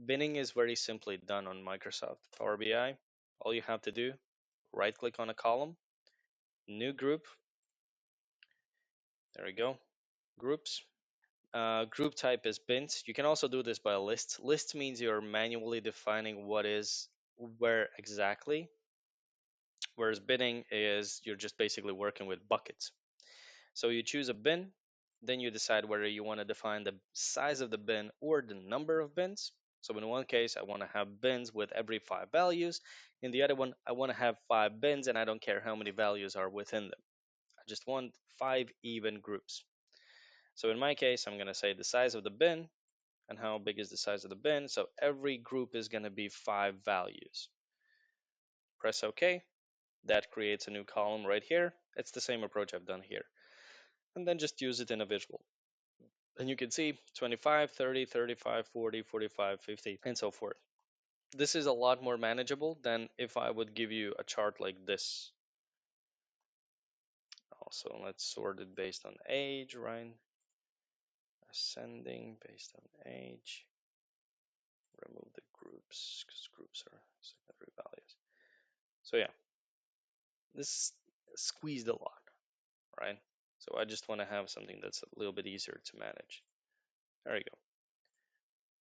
Binning is very simply done on Microsoft Power BI. All you have to do, right click on a column, new group, there we go, groups. Group type is bins. You can also do this by a list. List means you're manually defining what is where exactly, whereas binning is you're just basically working with buckets. So you choose a bin, then you decide whether you want to define the size of the bin or the number of bins. So in one case, I want to have bins with every 5 values. In the other one, I want to have 5 bins and I don't care how many values are within them. I just want 5 even groups. So in my case, I'm going to say the size of the bin and how big is the size of the bin. So every group is going to be 5 values. Press OK. That creates a new column right here. It's the same approach I've done here. And then just use it in a visual. And you can see 25, 30, 35, 40, 45, 50, and so forth. This is a lot more manageable than if I would give you a chart like this. Also, let's sort it based on age, right? Ascending based on age. Remove the groups because groups are secondary values. So yeah, this squeezed a lot, right? So I just want to have something that's a little bit easier to manage. There you go.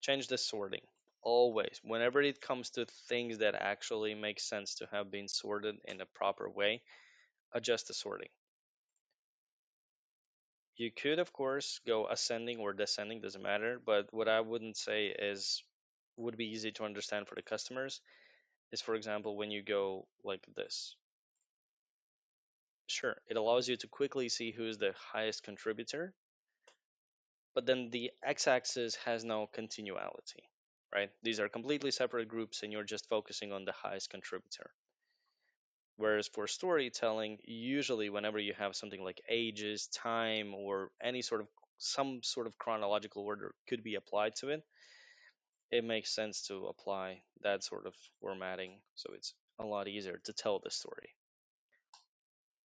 Change the sorting. Always, whenever it comes to things that actually make sense to have been sorted in a proper way, adjust the sorting. You could, of course, go ascending or descending, doesn't matter. But what I wouldn't say is would be easy to understand for the customers is, for example, when you go like this. Sure, it allows you to quickly see who's the highest contributor, but then the x-axis has no continuality, right? These are completely separate groups and you're just focusing on the highest contributor. Whereas for storytelling, usually whenever you have something like ages, time, or any sort of some sort of chronological order could be applied to it, it makes sense to apply that sort of formatting so it's a lot easier to tell the story.